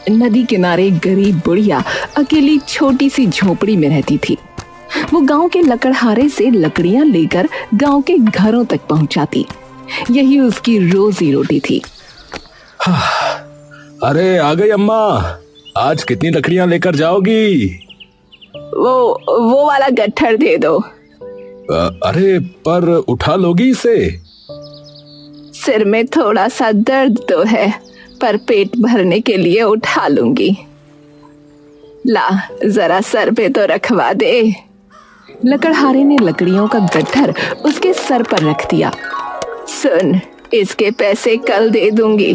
नदी किनारे एक गरीब बुढ़िया अकेली छोटी सी झोपड़ी में रहती थी। वो गांव के लकड़हारे से लकड़ियां लेकर गांव के घरों तक पहुंचाती। यही उसकी रोजी रोटी थी। अरे आ गई अम्मा, आज कितनी लकड़ियां लेकर जाओगी? वो वाला गट्ठर दे दो। अरे पर उठा लोगी इसे? सिर में थोड़ा सा दर्द तो है, पर पेट भरने के लिए उठा लूंगी। ला जरा सर पे तो रखवा दे। लकड़हारे ने लकड़ियों का गट्ठर उसके सर पर रख दिया। सुन, इसके पैसे कल दे दूंगी,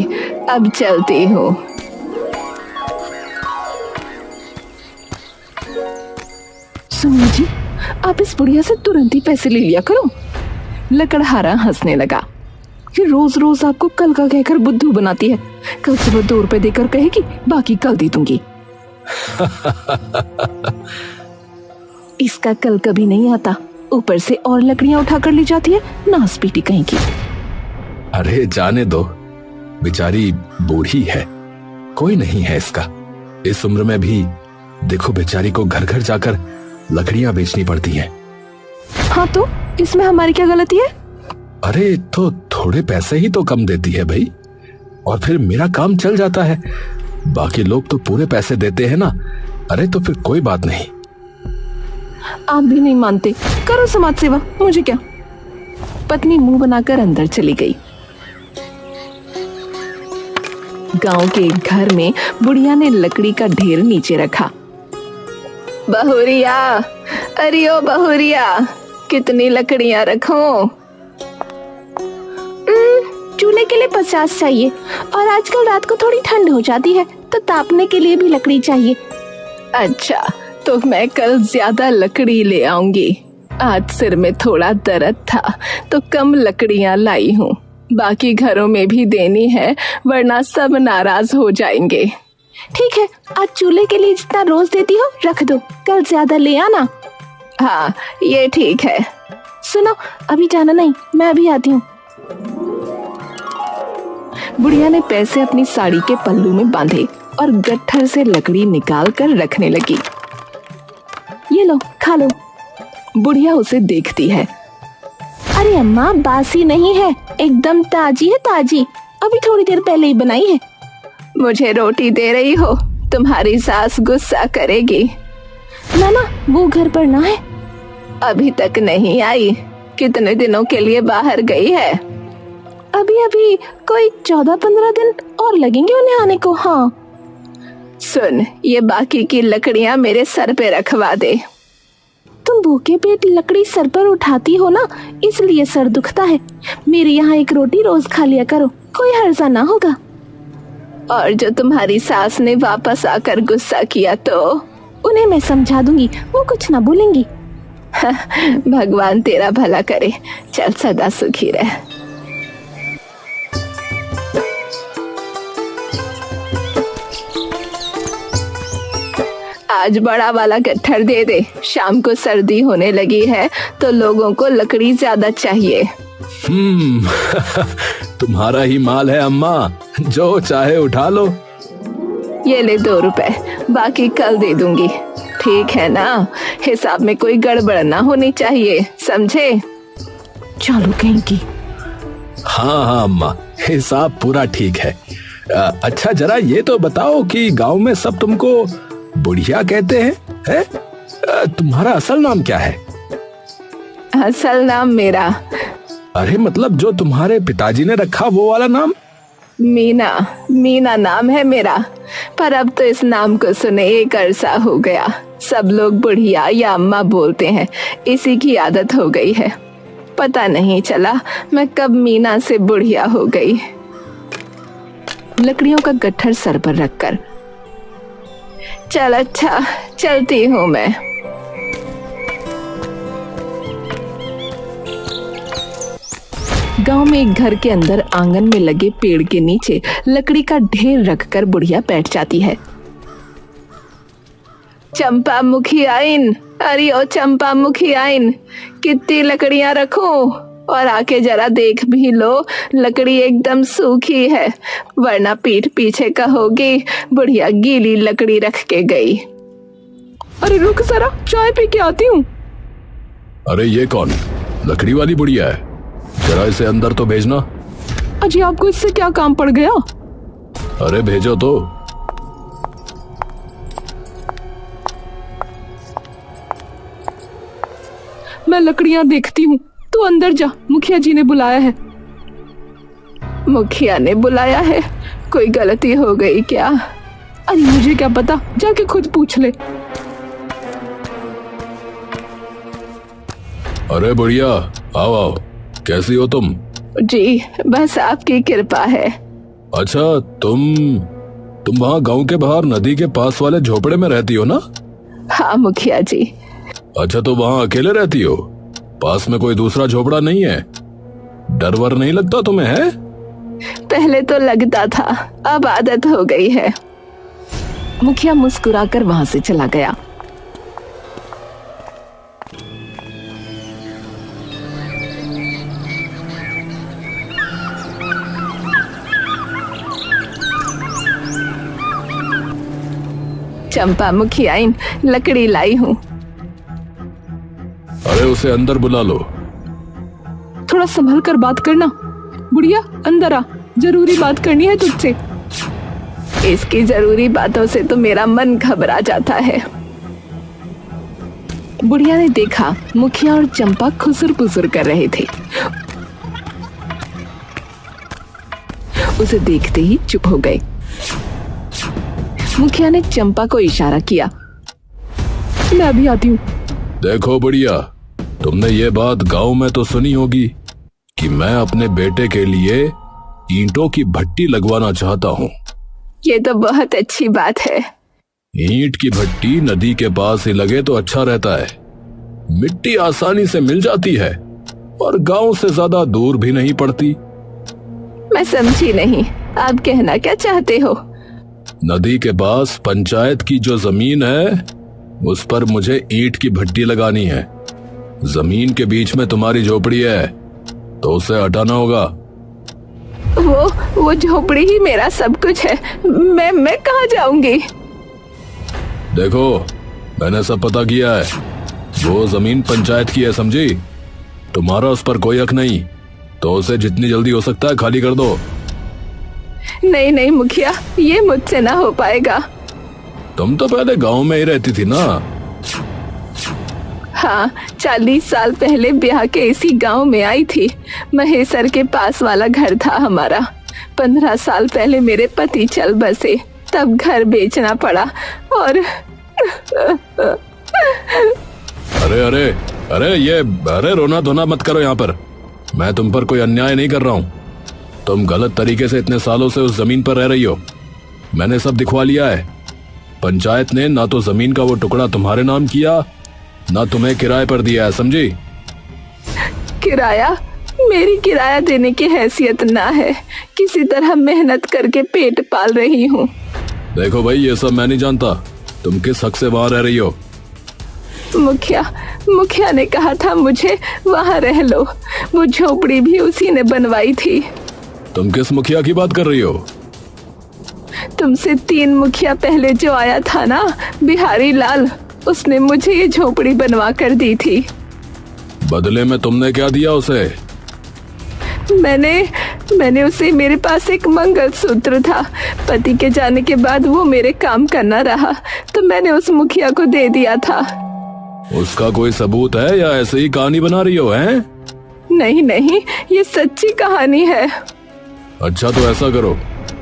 अब चलती हूँ। सुनिए जी, आप इस बुढ़िया से तुरंत ही पैसे ले लिया करो। लकड़हारा हंसने लगा। ये रोज रोज आपको कल का कहकर बुद्धू बनाती है। कल सुबह 2 रुपए देकर कहेगी, बाकी कल दे दूंगी। इसका कल कभी नहीं आता, ऊपर से और लकड़ियां उठाकर ले जाती है, नास पीटी कहीं की। अरे जाने दो, बेचारी बूढ़ी है, कोई नहीं है इसका। इस उम्र में भी देखो बेचारी को घर घर जाकर लकड़ियां बेचनी पड़ती हैं। हाँ तो इसमें हमारी क्या गलती है? अरे तो थोड़े पैसे ही तो कम देती है भाई, और फिर मेरा काम चल जाता है। बाकी लोग तो पूरे पैसे देते हैं ना। अरे तो फिर कोई बात नहीं। आप भी नहीं मानते, करो समाज सेवा, मुझे क्या। पत्नी मुंह बनाकर अंदर चली गई। गांव के एक घर में बुढ़िया ने लकड़ी का ढेर नीचे रखा। बहुरिया, अरे ओ बहुरिया, कितनी लकड़ियां रखूं? चूल्हे के लिए 50 चाहिए, और आजकल रात को थोड़ी ठंड हो जाती है तो तापने के लिए भी लकड़ी चाहिए। अच्छा, तो मैं कल ज्यादा लकड़ी ले आऊंगी। आज सिर में थोड़ा दर्द था तो कम लकड़ियां लाई हूँ। बाकी घरों में भी देनी है, वरना सब नाराज हो जाएंगे। ठीक है, आज चूल्हे के लिए जितना रोज देती हो रख दो, कल ज्यादा ले आना। हाँ ये ठीक है। सुनो, अभी जाना नहीं, मैं अभी आती हूँ। बुढ़िया ने पैसे अपनी साड़ी के पल्लू में बांधे और गट्ठर से लकड़ी निकाल कर रखने लगी। ये लो, खा लो। बुढ़िया उसे देखती है। अरे अम्मा, बासी नहीं है, एकदम ताजी है, ताजी, अभी थोड़ी देर पहले ही बनाई है। मुझे रोटी दे रही हो? तुम्हारी सास गुस्सा करेगी। ना ना, वो घर पर ना है। अभी तक नहीं आई? कितने दिनों के लिए बाहर गई है? अभी अभी कोई 14-15 दिन और लगेंगे उन्हें आने को। हाँ सुन, ये बाकी की लकड़ियां मेरे सर पे रखवा दे। तुम भूखे पेट लकड़ी सर पर उठाती हो ना, इसलिए सर दुखता है। मेरे यहाँ एक रोटी रोज खा लिया करो, कोई हर्जा ना होगा। और जो तुम्हारी सास ने वापस आकर गुस्सा किया तो उन्हें मैं समझा दूंगी, वो कुछ ना बोलेंगी। भगवान तेरा भला करे, चल सदा सुखी रह। आज बड़ा वाला गट्ठर दे दे, शाम को सर्दी होने लगी है तो लोगों को लकड़ी ज्यादा चाहिए। तुम्हारा ही माल है अम्मा, जो चाहे उठा लो। ये ले 2 रुपए, बाकी कल दे दूंगी। ठीक है ना? हिसाब में कोई गड़बड़ ना होनी चाहिए, समझे? चलो कहीं की। हाँ हाँ अम्मा, हिसाब पूरा ठीक है। अच्छा जरा ये तो बताओ कि गांव में सब तुमको बुढ़िया कहते हैं, है? तुम्हारा असल नाम क्या है? असल नाम मेरा? अरे मतलब जो तुम्हारे पिताजी ने रखा वो वाला नाम? मीना, मीना नाम है मेरा, पर अब तो इस नाम को सुने एक अरसा हो गया। सब लोग बुढ़िया या अम्मा बोलते हैं, इसी की आदत हो गई है। पता नहीं चला मैं कब मीना से बुढ़िया हो गई। लकड़ियों का गट्ठर सर पर रखकर, चल अच्छा, चलती हूँ मैं। गांव में एक घर के अंदर आंगन में लगे पेड़ के नीचे लकड़ी का ढेर रखकर बुढ़िया बैठ जाती है। चंपा मुखी आइन, अरे ओ चंपा मुखी आइन, कितनी लकड़ियां रखूं? और आके जरा देख भी लो, लकड़ी एकदम सूखी है, वरना पीठ पीछे कहोगी बुढ़िया गीली लकड़ी रख के गई। अरे रुक जरा, चाय पी के आती हूँ। अरे ये कौन लकड़ी वाली बुढ़िया है? जरा इसे अंदर तो भेजना। अजी आपको इससे क्या काम पड़ गया? अरे भेजो तो। मैं लकड़ियां देखती हूँ, तू अंदर जा, मुखिया जी ने बुलाया है। मुखिया ने बुलाया है? कोई गलती हो गई क्या? अरे मुझे क्या पता, जाके खुद पूछ ले। अरे बुढ़िया, आओ आओ, कैसी हो तुम? जी बस आपकी कृपा है। अच्छा, तुम वहाँ गांव के बाहर नदी के पास वाले झोपड़े में रहती हो ना? हाँ मुखिया जी। अच्छा, तो वहाँ अकेले रहती हो? पास में कोई दूसरा झोपड़ा नहीं है? डर वर नहीं लगता तुम्हें? है पहले तो लगता था, अब आदत हो गई है। मुखिया मुस्कुराकर वहां से चला गया। चंपा मुखियाइन, लकड़ी लाई हूँ। अरे उसे अंदर बुला लो। थोड़ा संभल कर बात करना। बुढ़िया अंदर आ, जरूरी बात करनी है तुझसे। इसकी जरूरी बातों से तो मेरा मन घबरा जाता है। बुढ़िया ने देखा मुखिया और चंपा खुसर पुसर कर रहे थे। उसे देखते ही चुप हो गए। मुखिया ने चंपा को इशारा किया, मैं अभी आती हूँ। देखो बुढ़िया, तुमने ये बात गांव में तो सुनी होगी कि मैं अपने बेटे के लिए ईंटों की भट्टी लगवाना चाहता हूँ। ये तो बहुत अच्छी बात है। ईंट की भट्टी नदी के पास ही लगे तो अच्छा रहता है। मिट्टी आसानी से मिल जाती है और गांव से ज्यादा दूर भी नहीं पड़ती। मैं समझी नहीं, आप कहना क्या चाहते हो? नदी के पास पंचायत की जो जमीन है उस पर मुझे ईंट की भट्टी लगानी है। जमीन के बीच में तुम्हारी झोपड़ी है तो उसे हटाना होगा। वो झोपड़ी ही मेरा सब कुछ है। मैं कहाँ जाऊंगी? देखो, मैंने सब पता किया है। वो जमीन पंचायत की है, समझी? तुम्हारा उस पर कोई हक नहीं, तो उसे जितनी जल्दी हो सकता है खाली कर दो। नहीं नहीं मुखिया, ये मुझसे ना हो पाएगा। तुम तो पहले गांव में ही रहती थी ना? हाँ, 40 साल पहले ब्याह के इसी गांव में आई थी। महेसर के पास वाला घर था हमारा। 15 साल पहले मेरे पति चल बसे, तब घर बेचना पड़ा और अरे रोना धोना मत करो यहाँ पर। मैं तुम पर कोई अन्याय नहीं कर रहा हूँ। तुम गलत तरीके से इतने सालों से उस जमीन पर रह रही हो। मैंने सब दिखवा लिया है। पंचायत ने ना तो जमीन का वो टुकड़ा तुम्हारे नाम किया, ना तुम्हें किराए पर दिया है, समझी? किराया? मेरी किराया देने की हैसियत ना है। किसी तरह मेहनत करके पेट पाल रही हूँ। देखो भाई, ये सब मैं नहीं जानता। तुम किस हक से वहां रह रही हो? मुखिया ने कहा था मुझे वहां रह लो। वो झोपड़ी भी उसी ने बनवाई थी। तुम किस मुखिया की बात कर रही हो? तुमसे 3 मुखिया पहले जो आया था ना, बिहारी लाल, उसने मुझे ये झोपड़ी बनवा कर दी थी। बदले में तुमने क्या दिया उसे? मैंने उसे, मेरे पास एक मंगलसूत्र था। पति के जाने के बाद वो मेरे काम करना रहा, तो मैंने उस मुखिया को दे दिया था। उसका कोई सबूत है या ऐसे ही कहानी बना रही हो? हैं? नहीं, ये सच्ची कहानी है। अच्छा, तो ऐसा करो,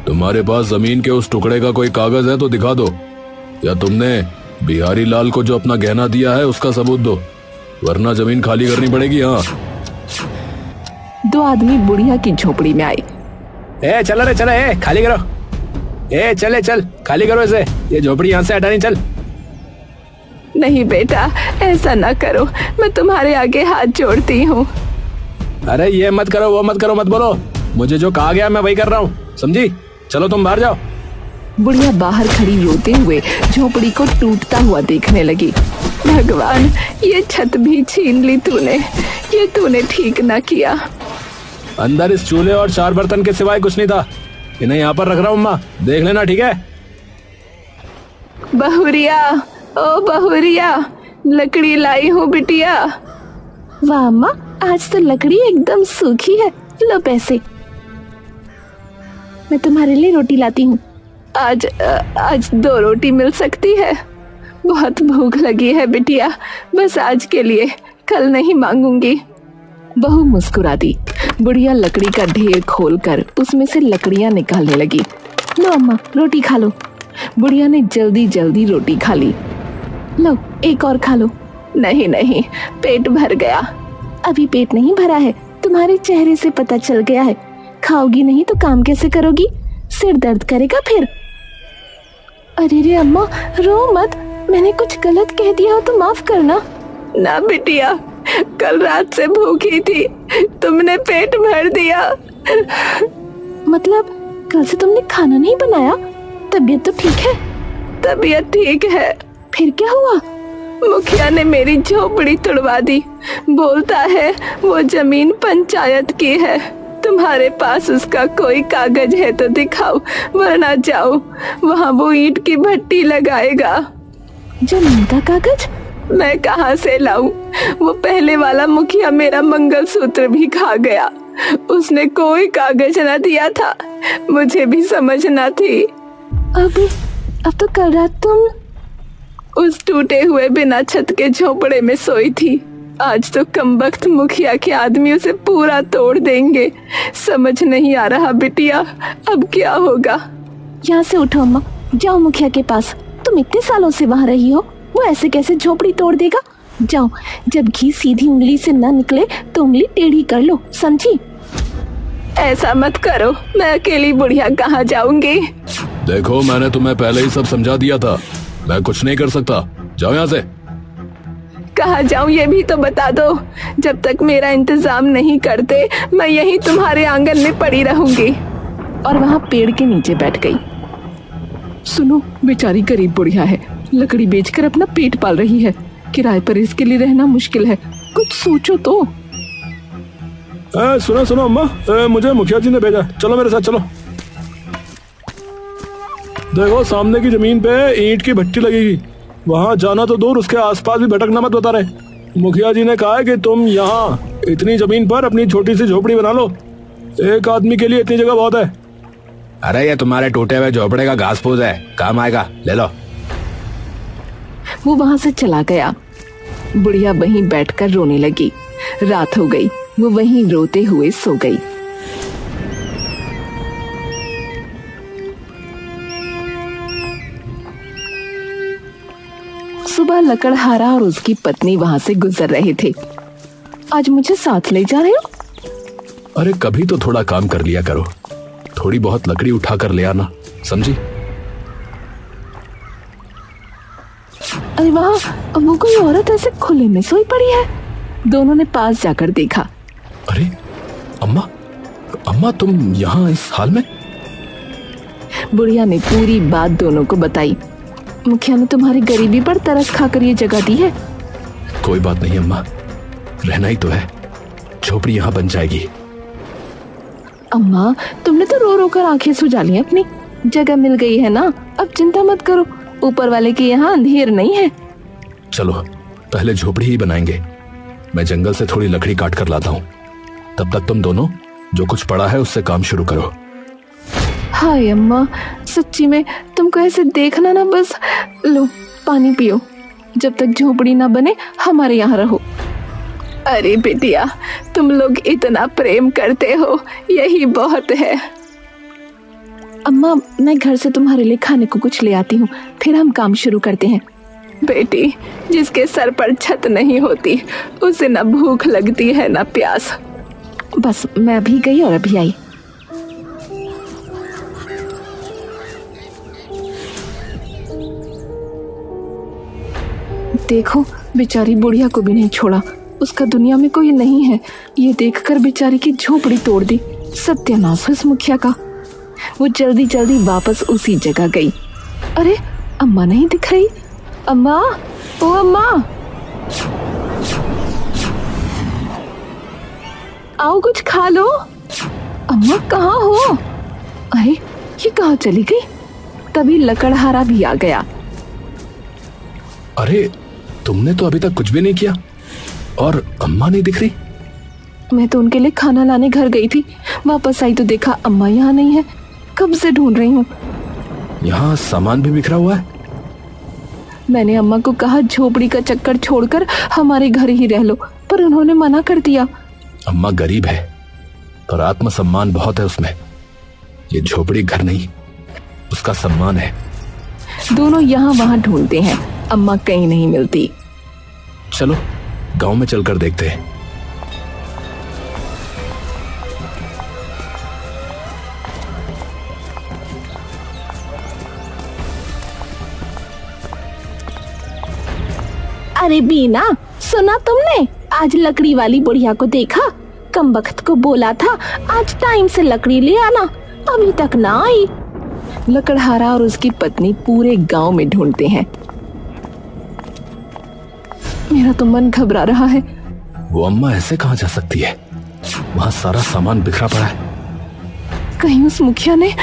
तुम्हारे पास जमीन के उस टुकड़े का कोई कागज है तो दिखा दो, या तुमने बिहारी लाल को जो अपना गहना दिया है उसका सबूत दो, वरना जमीन खाली करनी पड़ेगी। हाँ। 2 आदमी बुढ़िया की झोपड़ी में आए। चलो रे चलो, खाली करो। चल खाली करो इसे, ये झोपड़ी यहाँ से हटानी। चल। नहीं बेटा, ऐसा ना करो, मैं तुम्हारे आगे हाथ जोड़ती हूँ। अरे ये मत करो, वो मत करो, मत बोलो। मुझे जो कहा गया मैं वही कर रहा हूँ, समझी? चलो तुम बाहर जाओ। बुढ़िया बाहर खड़ी रोते हुए झोपड़ी को टूटता हुआ देखने लगी। भगवान, ये छत भी छीन ली तूने। ये तूने ठीक ना किया। अंदर इस चूल्हे और 4 बर्तन के सिवाय कुछ नहीं था। इन्हें यहाँ पर रख रहा हूँ अम्मा, देख लेना, ठीक है? बहुरिया, ओ बहुरिया, लकड़ी लाई हूँ बिटिया। वाह अम्मा, आज तो लकड़ी एकदम सूखी है। लो पैसे। मैं तुम्हारे लिए रोटी लाती हूँ। आज 2 रोटी मिल सकती है? बहुत भूख लगी है बिटिया, बस आज के लिए, कल नहीं मांगूंगी। बहू मुस्कुरा दी। बुढ़िया लकड़ी का ढेर खोलकर उसमें से लकड़ियां निकालने लगी। लो अम्मा, रोटी खा लो। बुढ़िया ने जल्दी जल्दी रोटी खा ली। लो एक और खा लो। नहीं नहीं, पेट भर गया। अभी पेट नहीं भरा है, तुम्हारे चेहरे से पता चल गया है। खाओगी नहीं तो काम कैसे करोगी? सिर दर्द करेगा फिर। अरे रे अम्मा, रो मत, मैंने कुछ गलत कह दिया हो तो माफ करना। ना बिटिया, कल रात से भूखी थी, तुमने पेट भर दिया। मतलब कल से तुमने खाना नहीं बनाया? तबीयत तो ठीक है? तबीयत ठीक है। फिर क्या हुआ? मुखिया ने मेरी झोपड़ी तुड़वा दी। बोलता है वो जमीन पंचायत की है। तुम्हारे पास उसका कोई कागज है तो दिखाओ, वरना जाओ, वहाँ वो ईंट की भट्टी लगाएगा। जमीन का कागज? मैं कहाँ से लाऊं? वो पहले वाला मुखिया मेरा मंगलसूत्र भी खा गया। उसने कोई कागज न दिया था। मुझे भी समझना थी। अब तो कल रात तुम उस टूटे हुए बिना छत के झोपड़े में सोई थी। आज तो कमबख्त मुखिया के आदमी उसे पूरा तोड़ देंगे। समझ नहीं आ रहा बिटिया, अब क्या होगा? यहाँ से उठो अम्मा, जाओ मुखिया के पास। तुम इतने सालों से वहाँ रही हो, वो ऐसे कैसे झोपड़ी तोड़ देगा? जाओ, जब घी सीधी उंगली से न निकले तो उंगली टेढ़ी कर लो, समझी? ऐसा मत करो, मैं अकेली बुढ़िया कहाँ जाऊंगी? देखो, मैंने तुम्हें पहले ही सब समझा दिया था, मैं कुछ नहीं कर सकता। जाओ यहाँ से। कहाँ जाऊं ये भी तो बता दो। जब तक मेरा इंतजाम नहीं करते, मैं यहीं तुम्हारे आंगन में पड़ी रहूंगी। और वहाँ पेड़ के नीचे बैठ गई। सुनो, बेचारी गरीब बुढ़िया है, लकड़ी बेचकर अपना पेट पाल रही है। किराए पर इसके लिए रहना मुश्किल है, कुछ सोचो तो। सुनो अम्मा, मुझे मुखिया जी ने भेजा, चलो मेरे साथ चलो। देखो, सामने की जमीन पे ईंट की भट्टी लगेगी, वहाँ जाना तो दूर, उसके आसपास भी भटकना मत बता रहे। मुखिया जी ने कहा है कि तुम यहाँ इतनी जमीन पर अपनी छोटी सी झोपड़ी बना लो। एक आदमी के लिए इतनी जगह बहुत है। अरे ये तुम्हारे टूटे हुए झोपड़े का घास फूस है, काम आएगा, ले लो। वो वहाँ से चला गया। बुढ़िया वहीं बैठकर रोने लगी। रात हो गई, वो वहीं रोते हुए सो गई। सुबह लकड़हारा और उसकी पत्नी वहाँ से गुजर रहे थे। आज मुझे साथ ले जा रहे हो? अरे कभी तो थोड़ा काम कर लिया करो, थोड़ी बहुत लकड़ी उठा कर ले आना, समझी? अरे वहाँ वो कोई औरत ऐसे खुले में सोई पड़ी है। दोनों ने पास जाकर देखा। अरे अम्मा तुम यहाँ इस हाल में? बुढ़िया ने पूरी बात दोनों को बताई। मुखिया ने तुम्हारी गरीबी पर तरस खाकर ये जगह दी है। कोई बात नहीं अम्मा, रहना ही तो है, झोपड़ी यहाँ बन जाएगी। अम्मा, तुमने तो रो रो कर आंखें सुजा ली अपनी। जगह मिल गई है ना, अब चिंता मत करो, ऊपर वाले के यहाँ अंधेर नहीं है। चलो पहले झोपड़ी ही बनाएंगे, मैं जंगल से थोड़ी लकड़ी काट कर लाता हूँ, तब तक तुम दोनों जो कुछ पड़ा है उससे काम शुरू करो। हाय अम्मा, सच्ची में तुमको ऐसे देखना ना, बस लो पानी पियो, जब तक झोपड़ी ना बने हमारे यहाँ रहो। अरे बेटिया, तुम लोग इतना प्रेम करते हो, यही बहुत है। अम्मा, मैं घर से तुम्हारे लिए खाने को कुछ ले आती हूँ, फिर हम काम शुरू करते हैं। बेटी, जिसके सर पर छत नहीं होती उसे ना भूख लगती है ना प्यास। बस मैं अभी गई और अभी आई। देखो, बेचारी बुढ़िया को भी नहीं छोड़ा, उसका दुनिया में कोई नहीं है। ये देखकर बेचारी की झोपड़ी तोड़ दी। सत्यानाश है इस मुखिया का। वो जल्दी जल्दी वापस उसी जगह गई। अरे अम्मा नहीं दिख रही। अम्मा, ओ अम्मा, आओ कुछ खा लो। अम्मा कहाँ हो? अरे ये कहाँ चली गई? तभी लकड़हारा भी आ गया। अरे तुमने तो अभी तक कुछ भी नहीं किया और अम्मा नहीं दिख रही। मैं तो उनके लिए खाना लाने घर गई थी, वापस आई तो देखा अम्मा यहाँ नहीं है। कब से ढूंढ रही हूँ। यहाँ सामान भी बिखरा हुआ है। मैंने अम्मा को कहा झोपड़ी का चक्कर छोड़कर हमारे घर ही रह लो, पर उन्होंने मना कर दिया। अम्मा गरीब है पर आत्मसम्मान बहुत है उसमें। ये झोपड़ी घर नहीं, उसका सम्मान है। दोनों यहाँ वहाँ ढूंढते हैं, अम्मा कहीं नहीं मिलती। चलो गांव में चलकर देखते हैं। अरे बीना, सुना तुमने? आज लकड़ी वाली बुढ़िया को देखा। कम वक्त को बोला था आज टाइम से लकड़ी ले आना, अभी तक ना आई। लकड़हारा और उसकी पत्नी पूरे गांव में ढूंढते हैं। मेरा तो मन घबरा रहा है। वो अम्मा ऐसे कहाँ जा सकती है? वहाँ सारा सामान बिखरा पड़ा है। कहीं उस मुखिया ने।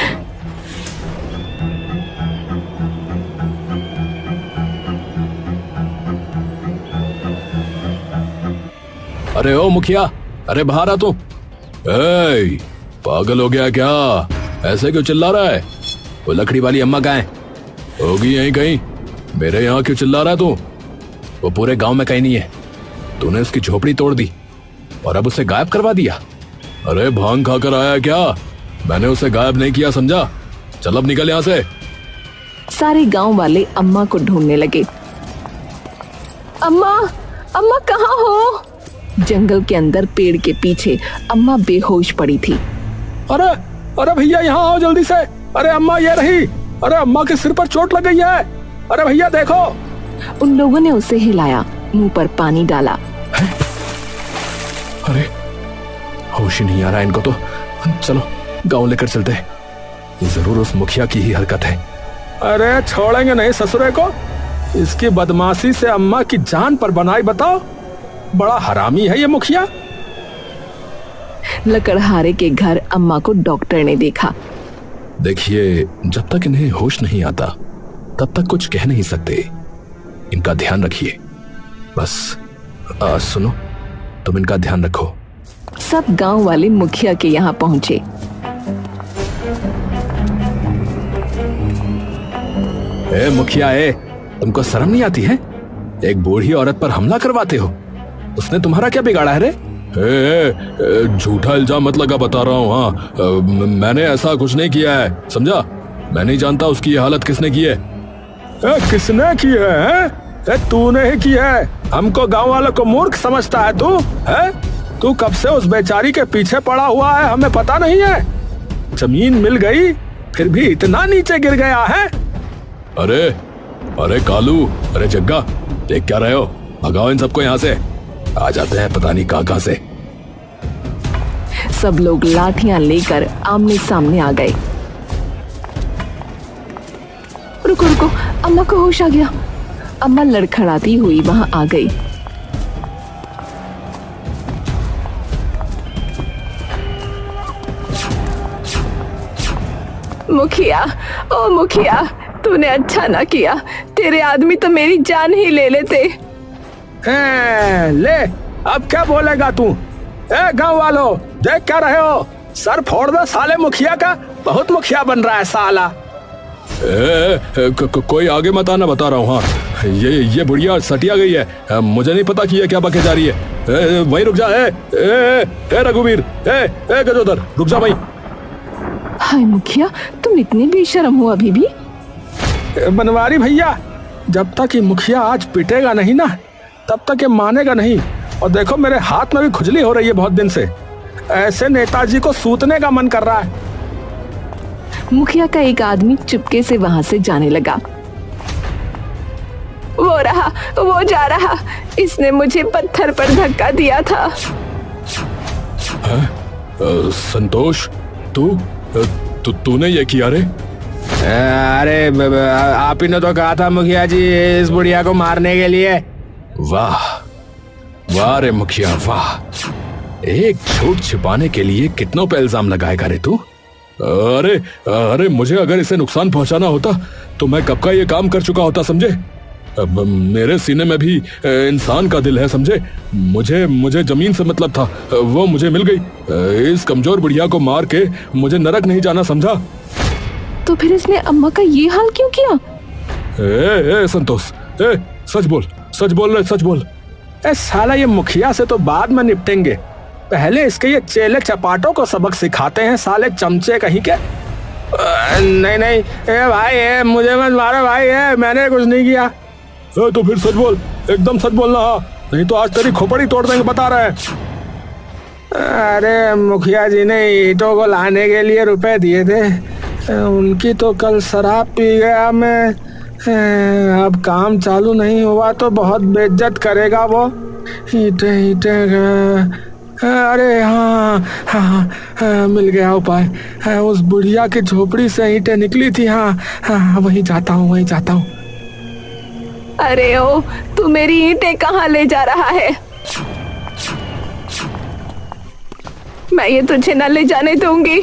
अरे ओ मुखिया, अरे बाहर आ तू। ए, पागल हो गया क्या? ऐसे क्यों चिल्ला रहा है? वो लकड़ी वाली अम्मा कहाँ है? होगी यहीं कहीं। मेरे यहाँ क्यों चिल्ला रहा है तू? वो पूरे गांव में कहीं नहीं है। तूने उसकी झोपड़ी तोड़ दी और अब उसे गायब करवा दिया। अरे भांग खाकर आया क्या? मैंने उसे गायब नहीं किया, समझा? चल अब निकल यहाँ से। सारे गांव वाले अम्मा को ढूंढने लगे। अम्मा, अम्मा कहाँ हो? जंगल के अंदर पेड़ के पीछे अम्मा बेहोश पड़ी थी। अरे अरे भैया यहाँ आओ जल्दी से। अरे अम्मा ये रही। अरे अम्मा के सिर पर चोट लग गई है। अरे भैया देखो। उन लोगों ने उसे हिलाया, मुंह पर पानी डाला। अरे होश ही नहीं आ रहा इनको तो। चलो गांव लेकर चलते हैं। ये जरूर उस मुखिया की ही हरकत है। अरे छोड़ेंगे नहीं ससुरे को। इसकी बदमाशी से अम्मा की जान पर बनाई, बताओ। बड़ा हरामी है ये मुखिया। लकड़हारे के घर अम्मा को डॉक्टर ने देखा। देखिए, जब तक इन्हें होश नहीं आता तब तक कुछ कह नहीं सकते। इनका ध्यान रखिए बस। सुनो, तुम इनका ध्यान रखो। सब गांव वाले मुखिया के यहाँ पहुंचे। ए मुखिया, तुमको शर्म नहीं आती है? एक बूढ़ी औरत पर हमला करवाते हो। उसने तुम्हारा क्या बिगाड़ा है रे? झूठा इल्जाम मत लगा, बता रहा हूँ। हाँ, मैंने ऐसा कुछ नहीं किया है, समझा? मैं नहीं जानता उसकी ये हालत किसने की है। किसने की है? तूने ही की है। हमको गांव वालों को मूर्ख समझता है तू? तू कब से उस बेचारी के पीछे पड़ा हुआ है, हमें पता नहीं है? जमीन मिल गई फिर भी इतना नीचे गिर गया है। अरे अरे कालू, अरे जग्गा, देख क्या रहे हो? भगाओ इन सबको यहाँ से। आ जाते हैं पता नहीं कहाँ से। सब लोग लाठियां लेकर आमने सामने आ गए। रुको रुको, अम्मा को होश आ गया। अम्मा लड़खड़ाती हुई वहां आ गई। मुखिया, ओ मुखिया, तूने अच्छा ना किया। तेरे आदमी तो मेरी जान ही ले लेते। ले, अब क्या बोलेगा तू? गांव वालों, देख क्या रहे हो? सर फोड़ दो साले मुखिया का। बहुत मुखिया बन रहा है साला। कोई आगे मत आना, बता रहा हूँ। हाँ, ये बुढ़िया सटिया गई है। मुझे नहीं पता कि ये क्या बके जा रही है। वहीं रुक जा। रघुवीर, गजोदर, रुक जा वहीं। हाय मुखिया, तुम इतने बेशर्म हो अभी भी। बनवारी भैया, जब तक ये मुखिया आज पिटेगा नहीं ना, तब तक ये मानेगा नहीं। और देखो, मेरे हाथ में भी खुजली हो रही है बहुत दिन से। ऐसे नेताजी को सूतने का मन कर रहा है। मुखिया का एक आदमी चुपके से वहां से जाने लगा। वो रहा, वो जा रहा। इसने मुझे पत्थर पर धक्का दिया था। संतोष, तूने ये किया रे? अरे आप ही ने तो कहा था मुखिया जी इस बुढ़िया को मारने के लिए। वाह वाह रे मुखिया वाह, एक झूठ छिपाने के लिए कितनों पे इल्जाम लगाएगा रे तू। अरे अरे मुझे अगर इसे नुकसान पहुंचाना होता तो मैं कब का ये काम कर चुका होता समझे। अब मेरे सीने में भी इंसान का दिल है समझे। मुझे जमीन से मतलब था, वो मुझे मिल गई। इस कमजोर बुढ़िया को मार के मुझे नरक नहीं जाना समझा। तो फिर इसने अम्मा का ये हाल क्यों किया? ए संतोष, सच बोल सच बोल रे सच बोल। साला ये मुखिया से तो बाद में निपटेंगे, पहले इसके ये चेले चपाटों को सबक सिखाते हैं साले चमचे कहीं के। नहीं नहीं भाई मुझे मत मारो भाई, मैंने कुछ नहीं किया। तो फिर सच बोल, एकदम सच बोलना, नहीं तो आज तेरी खोपड़ी तोड़ देंगे बता रहे हैं। अरे मुखिया जी ने ईंटों को लाने के लिए रुपए दिए थे, उनकी तो कल शराब पी गया मैं। अब काम चालू नहीं हुआ तो बहुत बेइज्जत करेगा वो। ईंटे अरे हाँ मिल गया उपाय। उस बुढ़िया की झोपड़ी से ईंटें निकली थी। हाँ वहीं जाता हूँ। अरे ओ, तू मेरी ईंटें कहाँ ले जा रहा है? मैं ये तुझे न ले जाने दूंगी।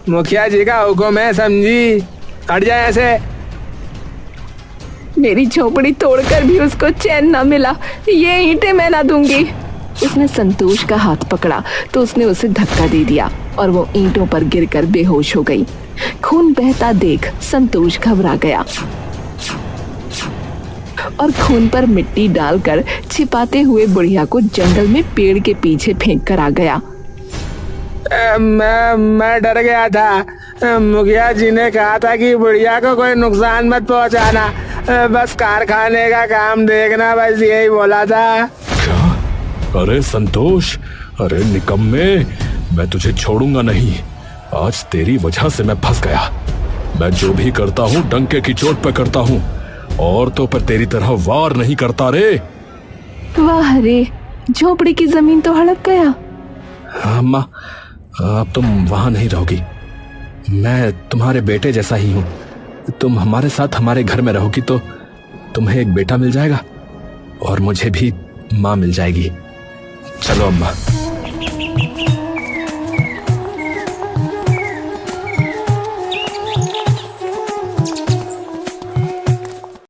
मुखिया जी का हुक्म है समझी, हट जाए ऐसे। मेरी झोपड़ी तोड़कर भी उसको चैन न मिला, ये ईंटें मैं ना दूंगी। उसने संतोष का हाथ पकड़ा तो उसने उसे धक्का दे दिया और वो ईंटों पर गिरकर बेहोश हो गई। खून बहता देख संतोष घबरा गया और खून पर मिट्टी डालकर छिपाते हुए बुढ़िया को जंगल में पेड़ के पीछे फेंक कर आ गया। मैं डर गया था, मुखिया जी ने कहा था कि बुढ़िया को कोई नुकसान मत पहुंचाना, बस कारखाने का काम देखना, बस यही बोला था। क्या? अरे संतोष, अरे निकम्मे, मैं तुझे छोड़ूंगा नहीं। आज तेरी वजह से मैं फंस गया। मैं जो भी करता हूँ डंके की चोट पे करता हूँ, औरतों पर तेरी तरह वार नहीं करता रे। वाह रे, झोपड़ी की जमीन तो हड़प गया। अम्मा, अब तुम वहां नहीं रहोगी, मैं तुम्हारे बेटे जैसा ही हूँ। तुम हमारे साथ हमारे घर में रहोगी तो तुम्हें एक बेटा मिल जाएगा और मुझे भी माँ मिल जाएगी। चलो अम्मा।